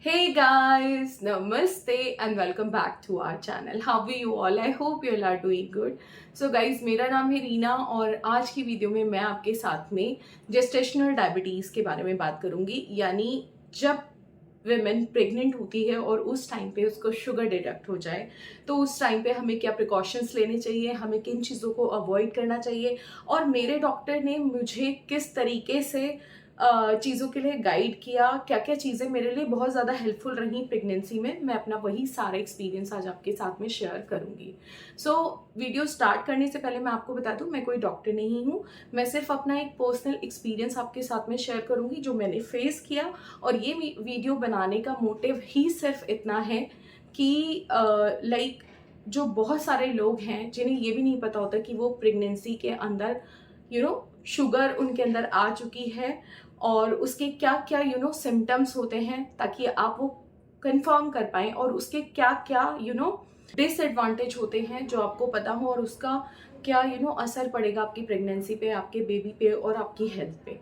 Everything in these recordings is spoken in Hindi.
Hey guys, Namaste and welcome back to our channel. How are you all? I hope you all are doing good. So guys, मेरा नाम है रीना और आज की वीडियो में मैं आपके साथ में जेस्टेशनल डायबिटीज़ के बारे में बात करूंगी। यानी जब वेमेन प्रेग्नेंट होती है और उस टाइम पे उसको शुगर डिटेक्ट हो जाए तो उस टाइम पे हमें क्या प्रिकॉशंस लेने चाहिए, हमें किन चीज़ों को अवॉइड करना चाहिए और मेरे डॉक्टर ने मुझे किस तरीके से चीज़ों के लिए गाइड किया, क्या क्या चीज़ें मेरे लिए बहुत ज़्यादा हेल्पफुल रही प्रेगनेंसी में, मैं अपना वही सारा एक्सपीरियंस आज आपके साथ में शेयर करूँगी। सो वीडियो स्टार्ट करने से पहले मैं आपको बता दूँ, मैं कोई डॉक्टर नहीं हूँ। मैं सिर्फ अपना एक पर्सनल एक्सपीरियंस आपके साथ में शेयर करूँगी जो मैंने फेस किया, और ये वीडियो बनाने का मोटिव ही सिर्फ इतना है कि लाइक जो बहुत सारे लोग हैं जिन्हें ये भी नहीं पता होता कि वो प्रेगनेंसी के अंदर शुगर उनके अंदर आ चुकी है और उसके क्या क्या सिम्टम्स होते हैं, ताकि आप वो कंफर्म कर पाएं और उसके क्या क्या डिसएडवांटेज होते हैं जो आपको पता हो, और उसका क्या असर पड़ेगा आपकी प्रेगनेंसी पे, आपके बेबी पे और आपकी हेल्थ पे।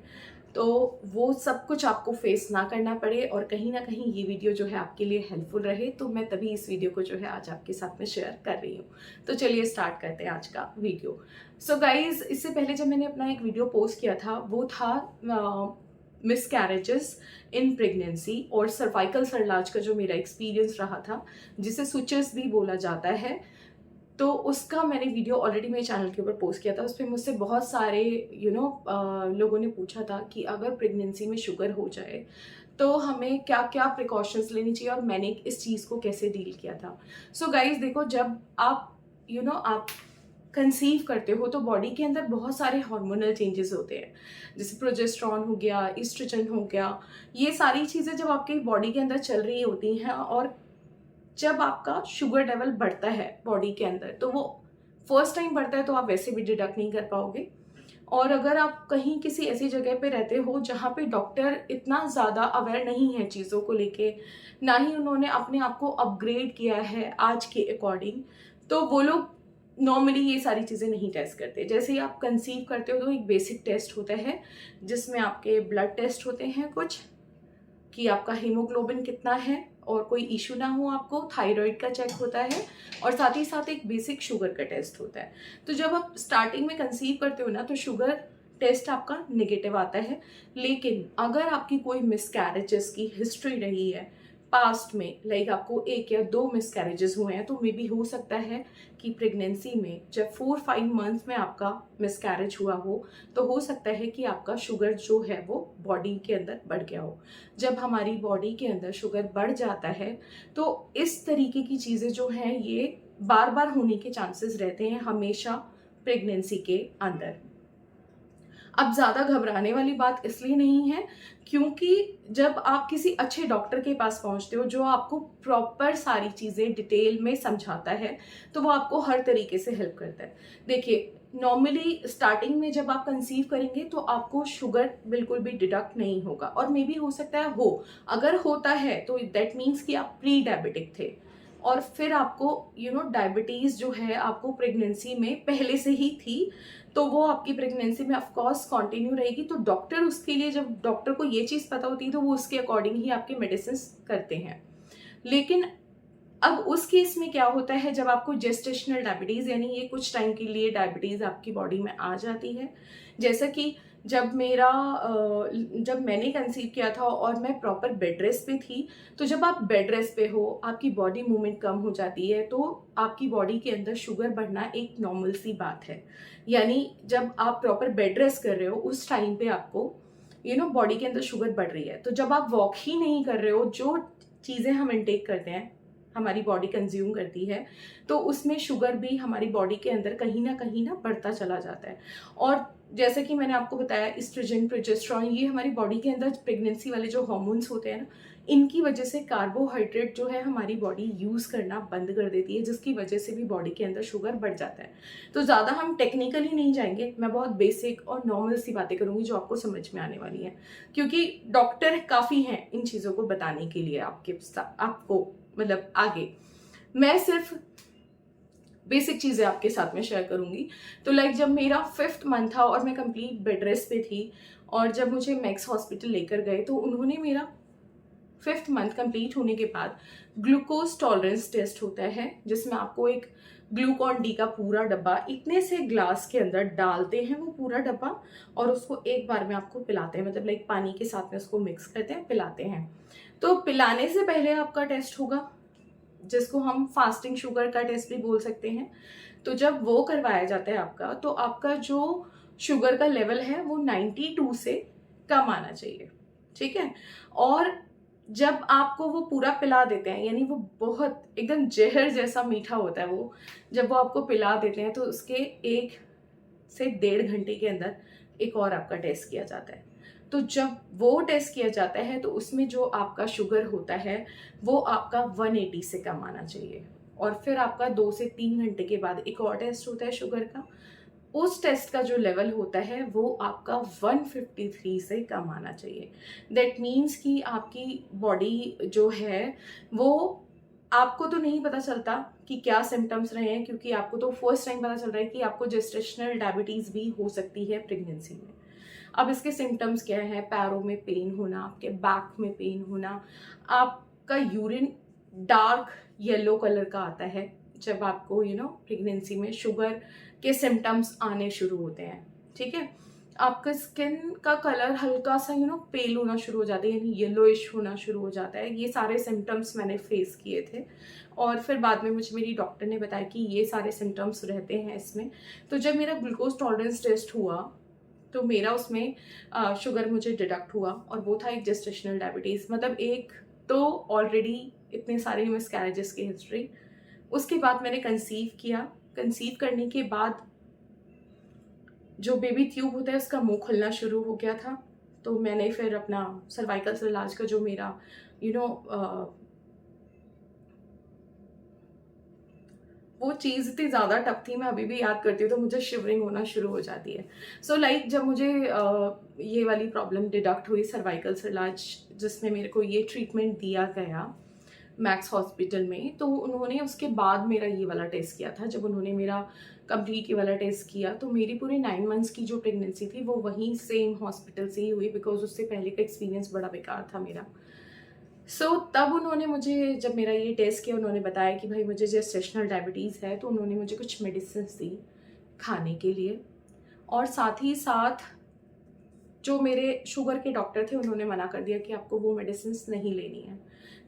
तो वो सब कुछ आपको फेस ना करना पड़े और कहीं ना कहीं ये वीडियो जो है आपके लिए हेल्पफुल रहे, तो मैं तभी इस वीडियो को जो है आज आपके साथ में शेयर कर रही हूँ। तो चलिए स्टार्ट करते हैं आज का वीडियो। सो गाइज, इससे पहले जब मैंने अपना एक वीडियो पोस्ट किया था वो था मिसकैरेजेस इन प्रेगनेंसी और सर्वाइकल सर्लाज का जो मेरा एक्सपीरियंस रहा था, जिसे सुचेस भी बोला जाता है। तो उसका मैंने वीडियो ऑलरेडी मेरे चैनल के ऊपर पोस्ट किया था। उस पर मुझसे बहुत सारे लोगों ने पूछा था कि अगर प्रेगनेंसी में शुगर हो जाए तो हमें क्या क्या प्रिकॉशंस लेनी चाहिए और मैंने इस चीज़ को कैसे डील किया था। सो गाइज देखो, जब आप आप कंसीव करते हो तो बॉडी के अंदर बहुत सारे हार्मोनल चेंजेस होते हैं, जैसे प्रोजेस्टेरॉन हो गया, ईस्ट्रोजन हो गया। ये सारी चीज़ें जब आपकी बॉडी के अंदर चल रही होती हैं और जब आपका शुगर लेवल बढ़ता है बॉडी के अंदर, तो वो फर्स्ट टाइम बढ़ता है तो आप वैसे भी डिडक्ट नहीं कर पाओगे। और अगर आप कहीं किसी ऐसी जगह पे रहते हो जहाँ पे डॉक्टर इतना ज़्यादा अवेयर नहीं है चीज़ों को लेके, ना ही उन्होंने अपने आप को अपग्रेड किया है आज के अकॉर्डिंग, तो वो लोग नॉर्मली ये सारी चीज़ें नहीं टेस्ट करते। जैसे ही आप कंसीव करते हो तो एक बेसिक टेस्ट होता है जिसमें आपके ब्लड टेस्ट होते हैं कुछ, कि आपका हीमोग्लोबिन कितना है और कोई इशू ना हो आपको, थायराइड का चेक होता है और साथ ही साथ एक बेसिक शुगर का टेस्ट होता है। तो जब आप स्टार्टिंग में कंसीव करते हो ना तो शुगर टेस्ट आपका नेगेटिव आता है। लेकिन अगर आपकी कोई मिसकैरेजेस की हिस्ट्री रही है पास्ट में, लाइक आपको 1 या 2 मिसकैरेजेस हुए हैं, तो मे बी हो सकता है कि प्रेगनेंसी में जब 4-5 मंथ्स में आपका मिसकैरेज हुआ हो, तो हो सकता है कि आपका शुगर जो है वो बॉडी के अंदर बढ़ गया हो। जब हमारी बॉडी के अंदर शुगर बढ़ जाता है तो इस तरीके की चीज़ें जो हैं ये बार बार होने के चांसेस रहते हैं हमेशा प्रेगनेंसी के अंदर। अब ज़्यादा घबराने वाली बात इसलिए नहीं है क्योंकि जब आप किसी अच्छे डॉक्टर के पास पहुंचते हो जो आपको प्रॉपर सारी चीज़ें डिटेल में समझाता है, तो वो आपको हर तरीके से हेल्प करता है। देखिए, नॉर्मली स्टार्टिंग में जब आप कंसीव करेंगे तो आपको शुगर बिल्कुल भी डिडक्ट नहीं होगा, और मे बी हो सकता है हो, अगर होता है तो दैट मीन्स कि आप प्री डायबिटिक थे और फिर आपको डायबिटीज़ जो है आपको प्रेगनेंसी में पहले से ही थी, तो वो आपकी प्रेगनेंसी में ऑफ कोर्स कंटिन्यू रहेगी। तो डॉक्टर उसके लिए, जब डॉक्टर को ये चीज़ पता होती है तो वो उसके अकॉर्डिंग ही आपके मेडिसिन करते हैं। लेकिन अब उस केस में क्या होता है, जब आपको जेस्टेशनल डायबिटीज़ यानी ये कुछ टाइम के लिए डायबिटीज़ आपकी बॉडी में आ जाती है, जैसा कि जब जब मैंने कंसीव किया था और मैं प्रॉपर बेड रेस्ट पे थी, तो जब आप बेड रेस्ट पे हो, आपकी बॉडी मूवमेंट कम हो जाती है, तो आपकी बॉडी के अंदर शुगर बढ़ना एक नॉर्मल सी बात है। यानी जब आप प्रॉपर बेड रेस्ट कर रहे हो उस टाइम पे आपको बॉडी के अंदर शुगर बढ़ रही है। तो जब आप वॉक ही नहीं कर रहे हो, जो चीज़ें हम इनटेक करते हैं, हमारी बॉडी कंज्यूम करती है, तो उसमें शुगर भी हमारी बॉडी के अंदर कहीं ना बढ़ता चला जाता है। और जैसे कि मैंने आपको बताया, एस्ट्रोजन, प्रोजेस्टेरॉन, ये हमारी बॉडी के अंदर प्रेगनेंसी वाले जो हार्मोन्स होते हैं ना, इनकी वजह से कार्बोहाइड्रेट जो है हमारी बॉडी यूज़ करना बंद कर देती है, जिसकी वजह से भी बॉडी के अंदर शुगर बढ़ जाता है। तो ज़्यादा हम टेक्निकली नहीं जाएंगे, मैं बहुत बेसिक और नॉर्मल सी बातें करूँगी जो आपको समझ में आने वाली हैं, क्योंकि डॉक्टर काफ़ी हैं इन चीज़ों को बताने के लिए आपको मतलब आगे। मैं सिर्फ बेसिक चीज़ें आपके साथ में शेयर करूंगी। तो लाइक जब मेरा 5th मंथ था और मैं कंप्लीट बेड रेस्ट पे थी, और जब मुझे मैक्स हॉस्पिटल लेकर गए तो उन्होंने मेरा 5th मंथ कंप्लीट होने के बाद ग्लूकोज टॉलरेंस टेस्ट होता है, जिसमें आपको एक ग्लूकॉन डी का पूरा डब्बा इतने से ग्लास के अंदर डालते हैं, वो पूरा डब्बा, और उसको एक बार में आपको पिलाते हैं, मतलब लाइक पानी के साथ में उसको मिक्स करते हैं, पिलाते हैं। तो पिलाने से पहले आपका टेस्ट होगा, जिसको हम फास्टिंग शुगर का टेस्ट भी बोल सकते हैं। तो जब वो करवाया जाता है आपका, तो आपका जो शुगर का लेवल है वो 92 से कम आना चाहिए, ठीक है। और जब आपको वो पूरा पिला देते हैं, यानी वो बहुत एकदम जहर जैसा मीठा होता है वो, जब वो आपको पिला देते हैं तो उसके 1 से 1.5 घंटे के अंदर एक और आपका टेस्ट किया जाता है। तो जब वो टेस्ट किया जाता है तो उसमें जो आपका शुगर होता है वो आपका 180 से कम आना चाहिए। और फिर आपका 2 से 3 घंटे के बाद एक और टेस्ट होता है शुगर का। उस टेस्ट का जो लेवल होता है वो आपका 153 से कम आना चाहिए। दैट मीन्स कि आपकी बॉडी जो है वो, आपको तो नहीं पता चलता कि क्या सिम्टम्स रहे हैं, क्योंकि आपको तो फर्स्ट टाइम पता चल रहा है कि आपको जेस्टेशनल डायबिटीज़ भी हो सकती है प्रेगनेंसी में। अब इसके सिम्टम्स क्या है? पैरों में पेन होना, आपके बैक में पेन होना, आपका यूरिन डार्क येलो कलर का आता है जब आपको प्रेगनेंसी में शुगर के सिम्टम्स आने शुरू होते हैं, ठीक है। आपका स्किन का कलर हल्का सा पेल होना शुरू हो जाता है, यानी येलोइश होना शुरू हो जाता है। ये सारे सिम्टम्स मैंने फेस किए थे, और फिर बाद में मुझे मेरी डॉक्टर ने बताया कि ये सारे सिम्टम्स रहते हैं इसमें। तो जब मेरा ग्लूकोज टॉलरेंस टेस्ट हुआ तो मेरा उसमें शुगर मुझे डिडक्ट हुआ, और वो था एक जेस्टेशनल डायबिटीज़। मतलब एक तो ऑलरेडी इतने सारे मिसकैरेजेस की हिस्ट्री, उसके बाद मैंने कंसीव किया। कंसीव करने के बाद जो बेबी ट्यूब होता है उसका मुंह खुलना शुरू हो गया था। तो मैंने फिर अपना सर्वाइकल से इलाज का जो मेरा वो चीज़ इतनी ज़्यादा टफ थी, मैं अभी भी याद करती हूँ तो मुझे शिवरिंग होना शुरू हो जाती है। सो लाइक जब मुझे ये वाली प्रॉब्लम डिडक्ट हुई, सर्वाइकल से इलाज जिसमें मेरे को ये ट्रीटमेंट दिया गया मैक्स हॉस्पिटल में, तो उन्होंने उसके बाद मेरा ये वाला टेस्ट किया था। जब उन्होंने मेरा कंप्लीट ये वाला टेस्ट किया तो मेरी पूरी 9 मंथ्स की जो प्रेगनेंसी थी वो वहीं सेम हॉस्पिटल से ही हुई, बिकॉज उससे पहले का एक्सपीरियंस बड़ा बेकार था मेरा। तब उन्होंने मुझे, जब मेरा ये टेस्ट किया, उन्होंने बताया कि भाई मुझे जेस्टेशनल डायबिटीज़ है, तो उन्होंने मुझे कुछ मेडिसिन दी खाने के लिए। और साथ ही साथ जो मेरे शुगर के डॉक्टर थे उन्होंने मना कर दिया कि आपको वो मेडिसिन नहीं लेनी है,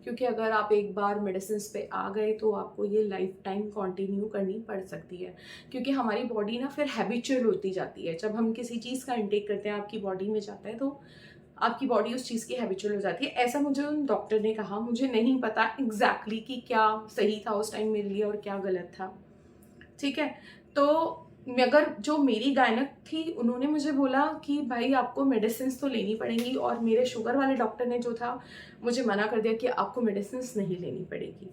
क्योंकि अगर आप एक बार मेडिसिन पे आ गए तो आपको ये लाइफ टाइम कंटिन्यू करनी पड़ सकती है, क्योंकि हमारी बॉडी ना फिर हैबिचुअल होती जाती है। जब हम किसी चीज़ का इंटेक करते हैं, आपकी बॉडी में जाता है, तो आपकी बॉडी उस चीज़ की हैबिचुअल हो जाती है। ऐसा मुझे उन डॉक्टर ने कहा, मुझे नहीं पता एग्जैक्टली कि क्या सही था उस टाइम मेरे लिए और क्या गलत था, ठीक है। तो मगर जो मेरी गायनक थी उन्होंने मुझे बोला कि भाई आपको मेडिसिन तो लेनी पड़ेंगी, और मेरे शुगर वाले डॉक्टर ने जो था मुझे मना कर दिया कि आपको मेडिसिन नहीं लेनी पड़ेगी।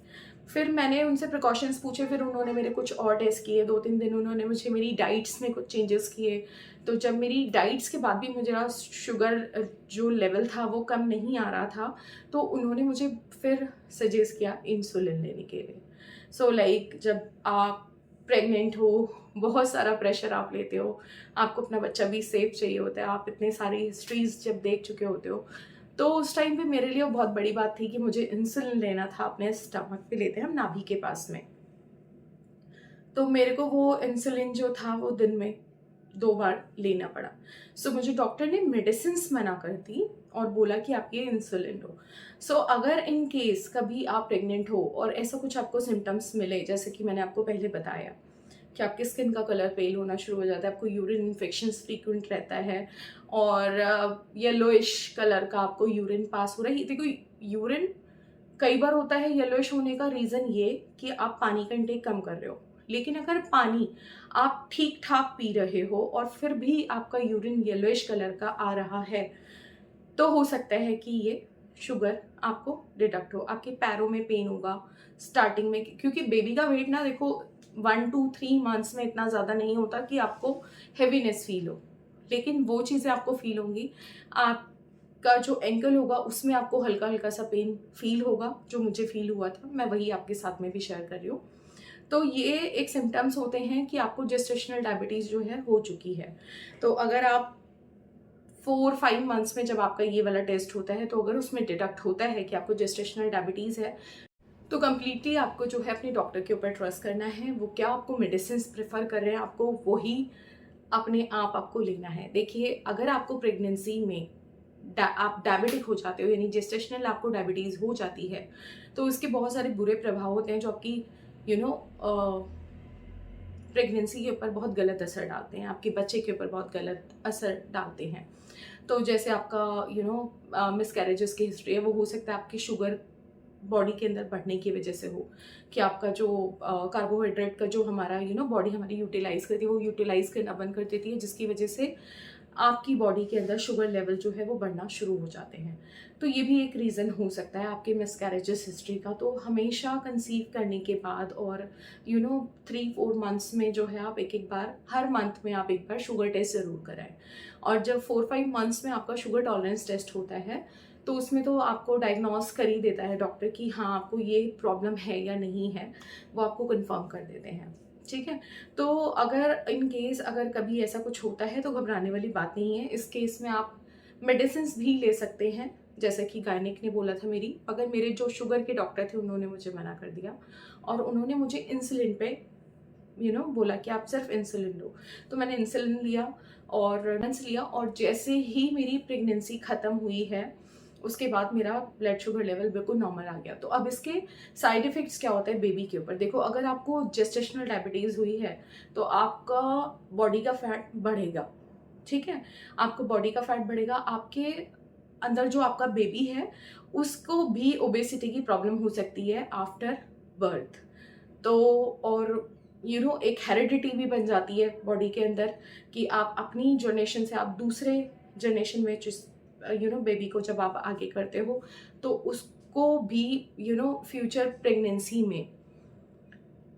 फिर मैंने उनसे प्रिकॉशंस पूछे, फिर उन्होंने मेरे कुछ और टेस्ट किए। 2-3 दिन उन्होंने मुझे मेरी डाइट्स में कुछ चेंजेस किए। तो जब मेरी डाइट्स के बाद भी मुझे शुगर जो लेवल था वो कम नहीं आ रहा था, तो उन्होंने मुझे फिर सजेस्ट किया इंसुलिन लेने के लिए। सो लाइक जब आप प्रेग्नेंट हो, बहुत सारा प्रेशर आप लेते हो, आपको अपना बच्चा भी सेफ चाहिए होता है, आप इतने सारी हिस्ट्रीज जब देख चुके होते हो, तो उस टाइम पे मेरे लिए वो बहुत बड़ी बात थी कि मुझे इंसुलिन लेना था। अपने स्टमक पे लेते हैं हम, नाभि के पास में। तो मेरे को वो इंसुलिन जो था वो दिन में 2 बार लेना पड़ा। मुझे डॉक्टर ने मेडिसिन मना कर दी और बोला कि आप ये इंसुलिन लो। अगर इन केस कभी आप प्रेग्नेंट हो और ऐसा कुछ आपको सिम्टम्स मिले, जैसे कि मैंने आपको पहले बताया कि आपकी स्किन का कलर पेल होना शुरू हो जाता है, आपको यूरिन इन्फेक्शंस फ्रीक्वेंट रहता है, और येलोइश कलर का आपको यूरिन पास हो रहा है। देखो, यूरिन कई बार होता है येलोइश होने का रीज़न ये कि आप पानी का इंटेक कम कर रहे हो, लेकिन अगर पानी आप ठीक ठाक पी रहे हो और फिर भी आपका यूरिन येलोइश कलर का आ रहा है, तो हो सकता है कि ये शुगर आपको डिडक्ट हो। आपके पैरों में पेन होगा स्टार्टिंग में, क्योंकि बेबी का वेट ना देखो 1 to 3 मंथ्स में इतना ज़्यादा नहीं होता कि आपको हेवीनेस फील हो, लेकिन वो चीज़ें आपको फील होंगी। आपका जो एंकल होगा उसमें आपको हल्का हल्का सा पेन फील होगा, जो मुझे फील हुआ था, मैं वही आपके साथ में भी शेयर कर रही हूँ। तो ये एक सिम्टम्स होते हैं कि आपको जेस्टेशनल डायबिटीज़ जो है हो चुकी है। तो अगर आप 4-5 मंथ्स में जब आपका ये वाला टेस्ट होता है, तो अगर उसमें डिटेक्ट होता है कि आपको जेस्टेशनल डायबिटीज़ है, तो कम्प्लीटली आपको जो है अपने डॉक्टर के ऊपर ट्रस्ट करना है। वो क्या आपको मेडिसिन प्रेफर कर रहे हैं, आपको वही अपने आप आपको लेना है। देखिए, अगर आपको प्रेगनेंसी में आप डायबिटिक हो जाते हो, यानी जेस्टेशनल आपको डायबिटीज़ हो जाती है, तो उसके बहुत सारे बुरे प्रभाव होते हैं जो आपकी यू नो प्रेगनेंसी के ऊपर बहुत गलत असर डालते हैं, आपके बच्चे के ऊपर बहुत गलत असर डालते हैं। तो जैसे आपका मिसकैरेजेस की हिस्ट्री है, वो हो सकता है आपकी शुगर बॉडी के अंदर बढ़ने की वजह से हो, कि आपका जो कार्बोहाइड्रेट का जो हमारा बॉडी हमारी यूटिलाइज करती है, वो यूटिलाइज करना बंद कर देती है, जिसकी वजह से आपकी बॉडी के अंदर शुगर लेवल जो है वो बढ़ना शुरू हो जाते हैं। तो ये भी एक रीज़न हो सकता है आपके मिसकैरेजेस हिस्ट्री का। तो हमेशा कंसीव करने के बाद और 3-4 मंथ्स में जो है आप एक बार, हर मंथ में आप एक बार शुगर टेस्ट ज़रूर कराएं। और जब 4-5 मंथ्स में आपका शुगर टॉलरेंस टेस्ट होता है, तो उसमें तो आपको डायग्नोस कर ही देता है डॉक्टर कि हाँ, आपको ये प्रॉब्लम है या नहीं है, वो आपको कंफर्म कर देते हैं। ठीक है। तो अगर इन केस अगर कभी ऐसा कुछ होता है, तो घबराने वाली बात नहीं है। इस केस में आप मेडिसिन भी ले सकते हैं, जैसे कि गायनिक ने बोला था मेरी, अगर मेरे जो शुगर के डॉक्टर थे उन्होंने मुझे मना कर दिया और उन्होंने मुझे इंसुलिन पे बोला कि आप सिर्फ इंसुलिन लो, तो मैंने इंसुलिन लिया और जैसे ही मेरी प्रेगनेंसी ख़त्म हुई है, उसके बाद मेरा ब्लड शुगर लेवल बिल्कुल नॉर्मल आ गया। तो अब इसके साइड इफ़ेक्ट्स क्या होता है बेबी के ऊपर? देखो, अगर आपको जेस्टेशनल डायबिटीज़ हुई है, तो आपका बॉडी का फैट बढ़ेगा, ठीक है? आपको बॉडी का फैट बढ़ेगा, आपके अंदर जो आपका बेबी है, उसको भी ओबेसिटी की प्रॉब्लम हो सकती है आफ्टर बर्थ। तो और एक हेरिडिटी भी बन जाती है बॉडी के अंदर, कि आप अपनी जनरेशन से आप दूसरे जनरेशन में जिस बेबी को जब आप आगे करते हो, तो उसको भी फ्यूचर प्रेगनेंसी में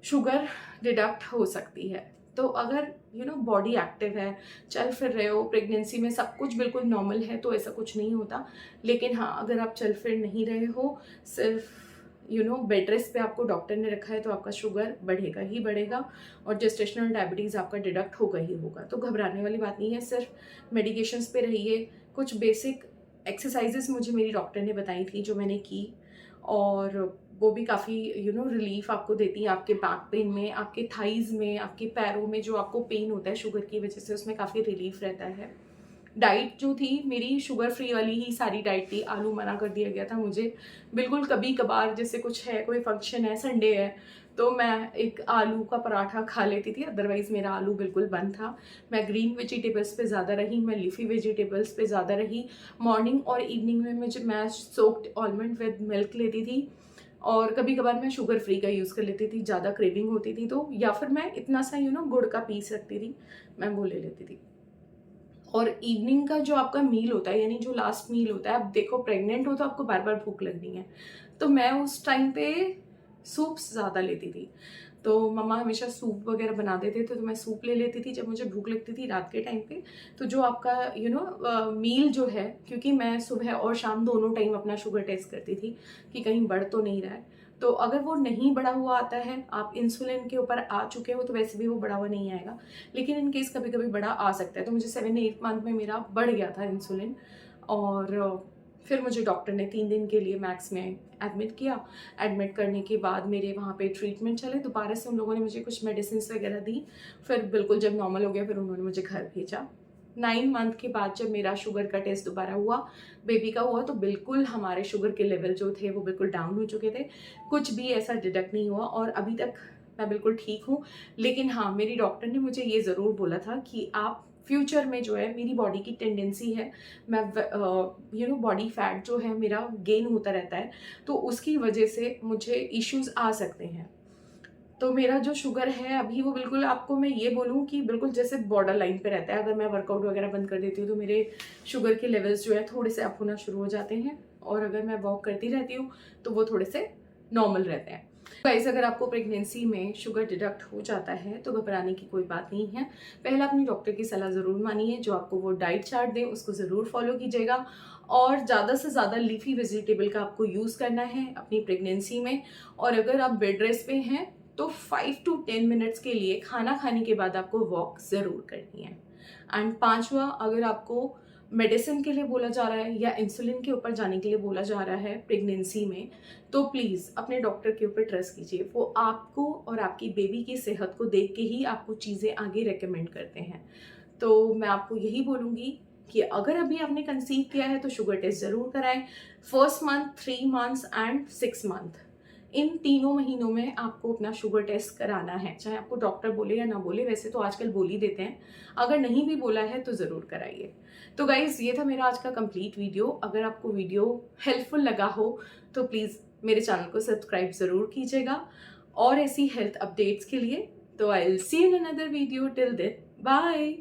शुगर डिडक्ट हो सकती है। तो अगर बॉडी एक्टिव है, चल फिर रहे हो, प्रेगनेंसी में सब कुछ बिल्कुल नॉर्मल है, तो ऐसा कुछ नहीं होता। लेकिन हाँ, अगर आप चल फिर नहीं रहे हो, सिर्फ बेड रेस्ट पे आपको डॉक्टर ने रखा है, तो आपका शुगर बढ़ेगा ही बढ़ेगा और जेस्टेशनल डायबिटीज़ आपका डिडक्ट होगा ही होगा। तो घबराने वाली बात नहीं है, सिर्फ मेडिकेशंस पे रहिए। कुछ बेसिक एक्सरसाइजेस मुझे मेरी डॉक्टर ने बताई थी, जो मैंने की, और वो भी काफ़ी रिलीफ आपको देती है आपके बैक पेन में, आपके थाइज़ में, आपके पैरों में जो आपको पेन होता है शुगर की वजह से, उसमें काफ़ी रिलीफ रहता है। डाइट जो थी मेरी शुगर फ्री वाली ही सारी डाइट थी, आलू मना कर दिया गया था मुझे। बिल्कुल कभी कभार जैसे कुछ है, कोई फंक्शन है, संडे है, तो मैं एक आलू का पराठा खा लेती थी, अदरवाइज़ मेरा आलू बिल्कुल बंद था। मैं ग्रीन वेजिटेबल्स पे ज़्यादा रही, मैं लीफी वेजिटेबल्स पे ज़्यादा रही। मॉर्निंग और इवनिंग में मैं सोक्ड आलमंड विद मिल्क लेती थी, और कभी कभार मैं शुगर फ्री का यूज़ कर लेती थी, ज़्यादा क्रेविंग होती थी तो, या फिर मैं इतना सा गुड़ का पीस रखती थी, मैं वो ले लेती थी। और इवनिंग का जो आपका मील होता है, यानी जो लास्ट मील होता है, अब देखो प्रेग्नेंट हो तो आपको बार बार भूख लगनी है, तो मैं उस टाइम पे सूप्स ज़्यादा लेती थी। तो मम्मा हमेशा सूप वगैरह बना देते थे, तो मैं सूप ले लेती थी जब मुझे भूख लगती थी रात के टाइम पे। तो जो आपका मील जो है, क्योंकि मैं सुबह और शाम दोनों टाइम अपना शुगर टेस्ट करती थी कि कहीं बढ़ तो नहीं रहा है, तो अगर वो नहीं बढ़ा हुआ आता है, आप इंसुलिन के ऊपर आ चुके हो, तो वैसे भी वो बढ़ा हुआ नहीं आएगा, लेकिन इन केस कभी कभी बढ़ा आ सकता है। तो मुझे 7-8 मंथ में मेरा बढ़ गया था इंसुलिन, और फिर मुझे डॉक्टर ने 3 दिन के लिए मैक्स में एडमिट किया। एडमिट करने के बाद मेरे वहाँ पे ट्रीटमेंट चले, दोबारा से उन लोगों ने मुझे कुछ मेडिसिन वगैरह दी, फिर बिल्कुल जब नॉर्मल हो गया, फिर उन्होंने मुझे घर भेजा। 9 मंथ के बाद जब मेरा शुगर का टेस्ट दोबारा हुआ, बेबी का हुआ, तो बिल्कुल हमारे शुगर के लेवल जो थे वो बिल्कुल डाउन हो चुके थे, कुछ भी ऐसा डिटेक्ट नहीं हुआ, और अभी तक मैं बिल्कुल ठीक हूँ। लेकिन हाँ, मेरी डॉक्टर ने मुझे ये ज़रूर बोला था कि आप फ्यूचर में जो है, मेरी बॉडी की टेंडेंसी है, मैं बॉडी फैट जो है मेरा गेन होता रहता है, तो उसकी वजह से मुझे इश्यूज आ सकते हैं। तो मेरा जो शुगर है अभी, वो बिल्कुल, आपको मैं ये बोलूँ कि बिल्कुल जैसे बॉर्डर लाइन पे रहता है। अगर मैं वर्कआउट वगैरह बंद कर देती हूँ, तो मेरे शुगर के लेवल्स जो है थोड़े से अप होना शुरू हो जाते हैं, और अगर मैं वॉक करती रहती हूँ तो वो थोड़े से नॉर्मल रहते हैं। गाइस, अगर आपको प्रेगनेंसी में शुगर डिडक्ट हो जाता है, तो घबराने की कोई बात नहीं है। पहले अपनी डॉक्टर की सलाह ज़रूर मानिए, जो आपको वो डाइट चार्ट दें उसको ज़रूर फॉलो कीजिएगा, और ज़्यादा से ज़्यादा लीफी वेजिटेबल का आपको यूज़ करना है अपनी प्रेगनेंसी में। और अगर आप बेड रेस्ट पे हैं, तो 5 to 10 मिनट्स के लिए खाना खाने के बाद आपको वॉक ज़रूर करनी है। एंड 5वां, अगर आपको मेडिसिन के लिए बोला जा रहा है या इंसुलिन के ऊपर जाने के लिए बोला जा रहा है प्रेगनेंसी में, तो प्लीज़ अपने डॉक्टर के ऊपर ट्रस्ट कीजिए। वो आपको और आपकी बेबी की सेहत को देख के ही आपको चीज़ें आगे रेकमेंड करते हैं। तो मैं आपको यही बोलूँगी कि अगर अभी आपने कंसीव किया है तो शुगर टेस्ट ज़रूर कराएं। First month, 3 months and 6 month, इन तीनों महीनों में आपको अपना शुगर टेस्ट कराना है, चाहे आपको डॉक्टर बोले या ना बोले। वैसे तो आजकल बोल ही देते हैं, अगर नहीं भी बोला है तो ज़रूर कराइए। तो गाइज़, ये था मेरा आज का कंप्लीट वीडियो। अगर आपको वीडियो हेल्पफुल लगा हो तो प्लीज़ मेरे चैनल को सब्सक्राइब ज़रूर कीजिएगा और ऐसी हेल्थ अपडेट्स के लिए। तो I will see you in another video. Till then, bye.